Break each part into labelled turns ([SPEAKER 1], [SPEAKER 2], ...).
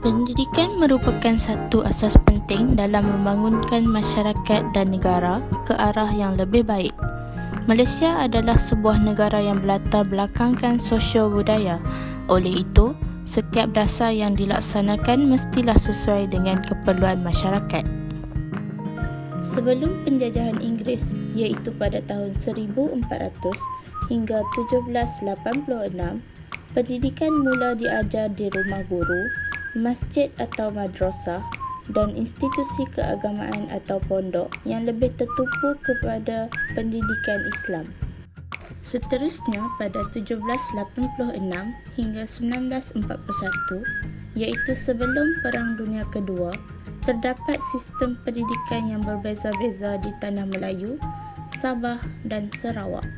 [SPEAKER 1] Pendidikan merupakan satu asas penting dalam membangunkan masyarakat dan negara ke arah yang lebih baik. Malaysia adalah sebuah negara yang berlatar belakangkan sosio budaya. Oleh itu, setiap dasar yang dilaksanakan mestilah sesuai dengan keperluan masyarakat. Sebelum penjajahan Inggeris, iaitu pada tahun 1400 hingga 1786, pendidikan mula diajar di rumah guru, masjid atau madrasah dan institusi keagamaan atau pondok yang lebih tertumpu kepada pendidikan Islam. Seterusnya pada 1786 hingga 1941, iaitu sebelum Perang Dunia Kedua, terdapat sistem pendidikan yang berbeza-beza di Tanah Melayu, Sabah dan Sarawak.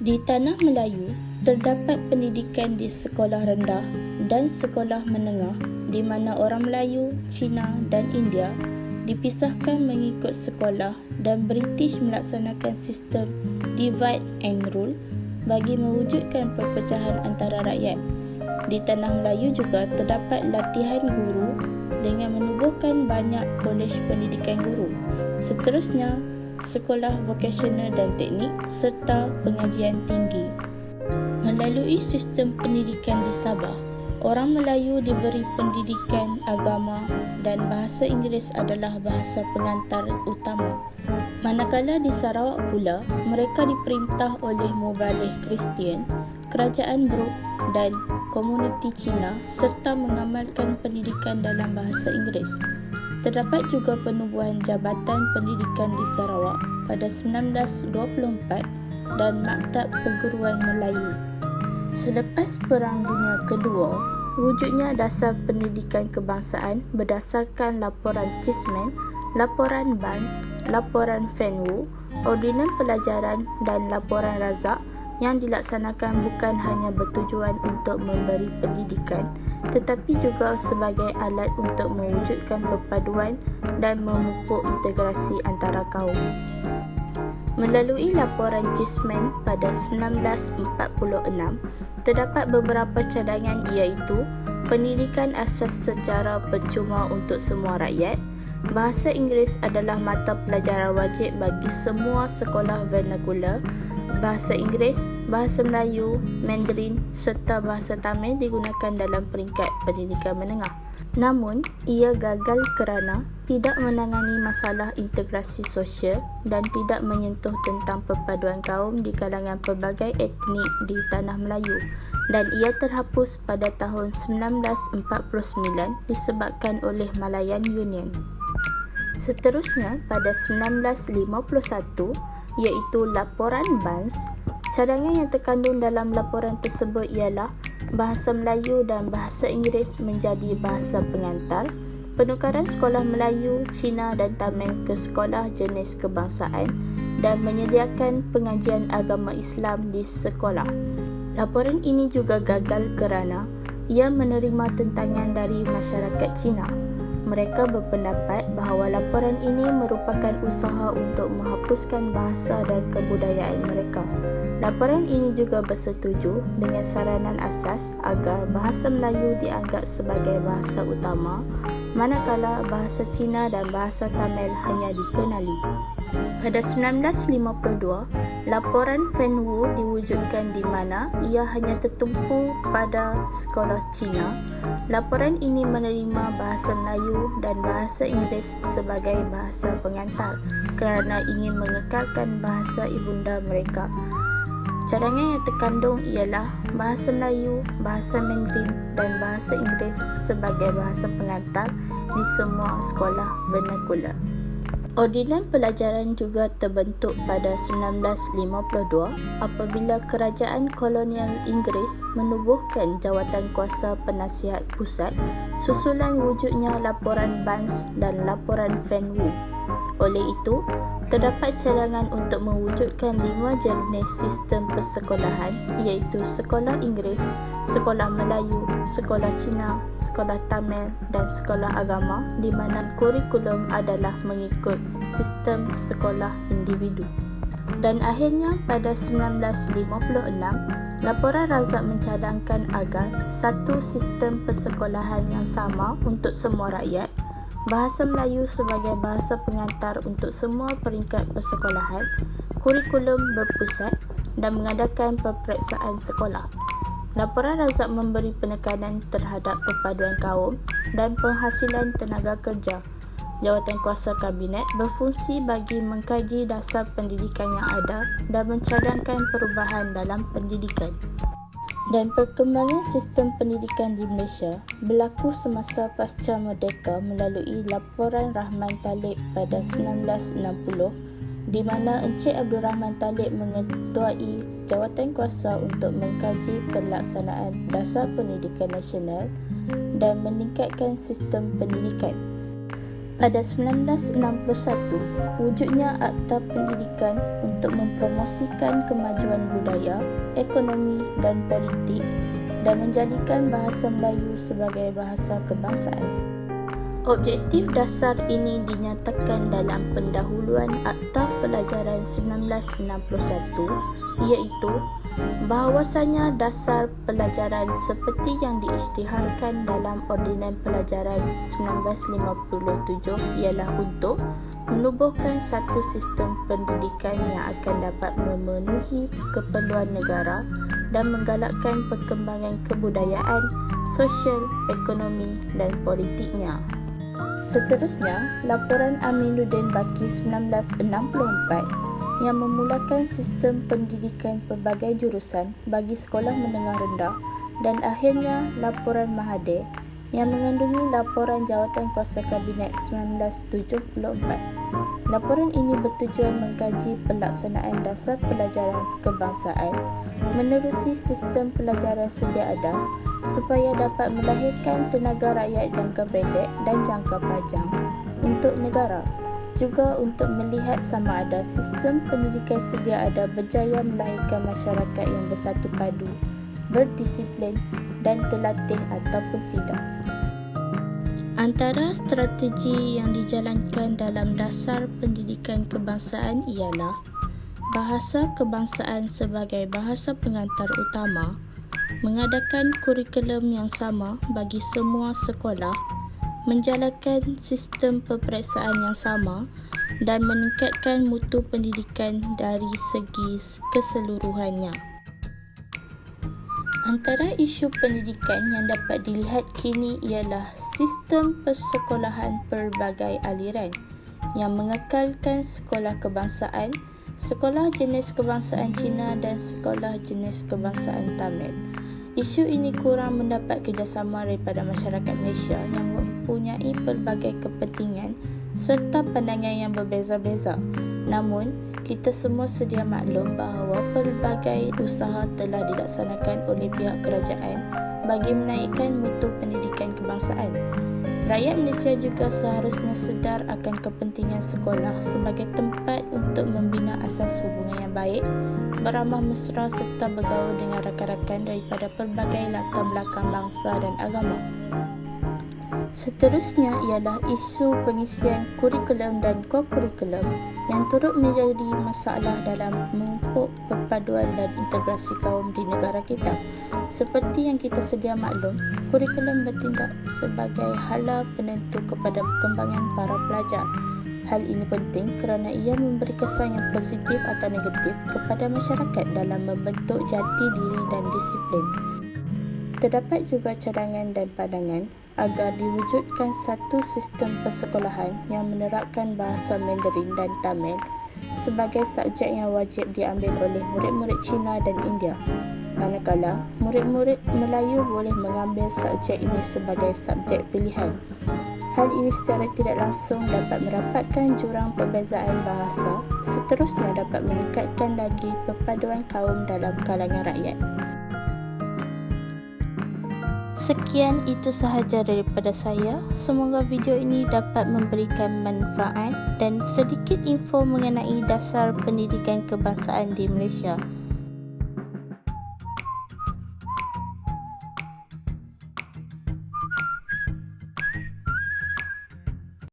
[SPEAKER 1] Di Tanah Melayu, terdapat pendidikan di sekolah rendah dan sekolah menengah di mana orang Melayu, Cina dan India dipisahkan mengikut sekolah dan British melaksanakan sistem divide and rule bagi mewujudkan perpecahan antara rakyat. Di Tanah Melayu juga terdapat latihan guru dengan menubuhkan banyak kolej pendidikan guru. Seterusnya, sekolah vokasional dan teknik serta pengajian tinggi. Melalui sistem pendidikan di Sabah, orang Melayu diberi pendidikan agama dan bahasa Inggeris adalah bahasa pengantar utama. Manakala di Sarawak pula, mereka diperintah oleh Mubalik Kristian, kerajaan Brooke dan komuniti Cina serta mengamalkan pendidikan dalam bahasa Inggeris. Terdapat juga penubuhan Jabatan Pendidikan di Sarawak pada 1924 dan Maktab Perguruan Melayu. Selepas Perang Dunia Kedua, wujudnya dasar pendidikan kebangsaan berdasarkan laporan Cheesman, laporan Barnes, laporan Fenwu, ordinan pelajaran dan laporan Razak yang dilaksanakan bukan hanya bertujuan untuk memberi pendidikan tetapi juga sebagai alat untuk mewujudkan perpaduan dan memupuk integrasi antara kaum. Melalui laporan Cheesman pada 1946, terdapat beberapa cadangan iaitu pendidikan asas secara percuma untuk semua rakyat, bahasa Inggeris adalah mata pelajaran wajib bagi semua sekolah vernakular, bahasa Inggeris, bahasa Melayu, Mandarin serta bahasa Tamil digunakan dalam peringkat pendidikan menengah. Namun, ia gagal kerana tidak menangani masalah integrasi sosial dan tidak menyentuh tentang perpaduan kaum di kalangan pelbagai etnik di Tanah Melayu dan ia terhapus pada tahun 1949 disebabkan oleh Malayan Union. Seterusnya, pada 1951, iaitu laporan Barnes, cadangan yang terkandung dalam laporan tersebut ialah bahasa Melayu dan bahasa Inggeris menjadi bahasa pengantar, penukaran sekolah Melayu, Cina dan Tamil ke sekolah jenis kebangsaan dan menyediakan pengajian agama Islam di sekolah. Laporan ini juga gagal kerana ia menerima tentangan dari masyarakat Cina. Mereka berpendapat bahawa laporan ini merupakan usaha untuk menghapuskan bahasa dan kebudayaan mereka. Laporan ini juga bersetuju dengan saranan asas agar bahasa Melayu dianggap sebagai bahasa utama, manakala bahasa Cina dan bahasa Tamil hanya dikenali. Pada 1952, laporan Fenwu diwujudkan di mana ia hanya tertumpu pada sekolah Cina. Laporan ini menerima bahasa Melayu dan bahasa Inggeris sebagai bahasa pengantar kerana ingin mengekalkan bahasa ibunda mereka. Cadangan yang terkandung ialah bahasa Melayu, bahasa Mandarin dan bahasa Inggeris sebagai bahasa pengantar di semua sekolah vernakular. Ordinan pelajaran juga terbentuk pada 1952 apabila kerajaan kolonial Inggeris menubuhkan jawatan kuasa penasihat pusat susulan wujudnya laporan Barnes dan laporan Fenwu. Oleh itu, terdapat cadangan untuk mewujudkan 5 jenis sistem persekolahan iaitu sekolah Inggeris, sekolah Melayu, sekolah Cina, sekolah Tamil dan sekolah agama di mana kurikulum adalah mengikut sistem sekolah individu. Dan akhirnya pada 1956, Laporan Razak mencadangkan agar satu sistem persekolahan yang sama untuk semua rakyat, bahasa Melayu sebagai bahasa pengantar untuk semua peringkat persekolahan, kurikulum berpusat dan mengadakan peperiksaan sekolah. Laporan Razak memberi penekanan terhadap perpaduan kaum dan penghasilan tenaga kerja. Jawatankuasa Kabinet berfungsi bagi mengkaji dasar pendidikan yang ada dan mencadangkan perubahan dalam pendidikan. Dan perkembangan sistem pendidikan di Malaysia berlaku semasa pasca merdeka melalui Laporan Rahman Talib pada 1960, di mana Encik Abdul Rahman Talib mengetuai jawatankuasa untuk mengkaji pelaksanaan dasar pendidikan nasional dan meningkatkan sistem pendidikan. Pada 1961, wujudnya Akta Pendidikan untuk mempromosikan kemajuan budaya, ekonomi dan politik dan menjadikan bahasa Melayu sebagai bahasa kebangsaan. Objektif dasar ini dinyatakan dalam pendahuluan Akta Pelajaran 1961, iaitu bahawasanya dasar pelajaran seperti yang diisytiharkan dalam Ordinan Pelajaran 1957 ialah untuk menubuhkan satu sistem pendidikan yang akan dapat memenuhi keperluan negara dan menggalakkan perkembangan kebudayaan, sosial, ekonomi dan politiknya. Seterusnya, Laporan Aminuddin Baki 1964 yang memulakan sistem pendidikan pelbagai jurusan bagi sekolah menengah rendah, dan akhirnya Laporan Mahathir yang mengandungi Laporan Jawatankuasa Kabinet 1974. Laporan ini bertujuan mengkaji pelaksanaan dasar pelajaran kebangsaan menerusi sistem pelajaran sedia ada supaya dapat melahirkan tenaga rakyat jangka pendek dan jangka panjang untuk negara. Juga untuk melihat sama ada sistem pendidikan sedia ada berjaya melahirkan masyarakat yang bersatu padu, berdisiplin dan terlatih ataupun tidak. Antara strategi yang dijalankan dalam dasar pendidikan kebangsaan ialah bahasa kebangsaan sebagai bahasa pengantar utama, mengadakan kurikulum yang sama bagi semua sekolah, menjalankan sistem peperiksaan yang sama dan meningkatkan mutu pendidikan dari segi keseluruhannya. Antara isu pendidikan yang dapat dilihat kini ialah sistem persekolahan pelbagai aliran yang mengekalkan sekolah kebangsaan, sekolah jenis kebangsaan Cina dan sekolah jenis kebangsaan Tamil. Isu ini kurang mendapat kerjasama daripada masyarakat Malaysia yang mempunyai pelbagai kepentingan serta pandangan yang berbeza-beza. Namun, kita semua sedia maklum bahawa pelbagai usaha telah dilaksanakan oleh pihak kerajaan bagi menaikkan mutu pendidikan kebangsaan. Rakyat Malaysia juga seharusnya sedar akan kepentingan sekolah sebagai tempat untuk membina asas hubungan yang baik, beramah mesra serta bergaul dengan rakan-rakan daripada pelbagai latar belakang bangsa dan agama. Seterusnya ialah isu pengisian kurikulum dan ko-kurikulum yang turut menjadi masalah dalam memupuk perpaduan dan integrasi kaum di negara kita. Seperti yang kita sedia maklum, kurikulum bertindak sebagai hala penentu kepada perkembangan para pelajar. Hal ini penting kerana ia memberi kesan yang positif atau negatif kepada masyarakat dalam membentuk jati diri dan disiplin. Terdapat juga cadangan dan pandangan agar diwujudkan satu sistem persekolahan yang menerapkan bahasa Mandarin dan Tamil sebagai subjek yang wajib diambil oleh murid-murid Cina dan India. Manakala murid-murid Melayu boleh mengambil subjek ini sebagai subjek pilihan. Hal ini secara tidak langsung dapat merapatkan jurang perbezaan bahasa, seterusnya dapat meningkatkan lagi perpaduan kaum dalam kalangan rakyat. Sekian itu sahaja daripada saya. Semoga video ini dapat memberikan manfaat dan sedikit info mengenai dasar pendidikan kebangsaan di Malaysia.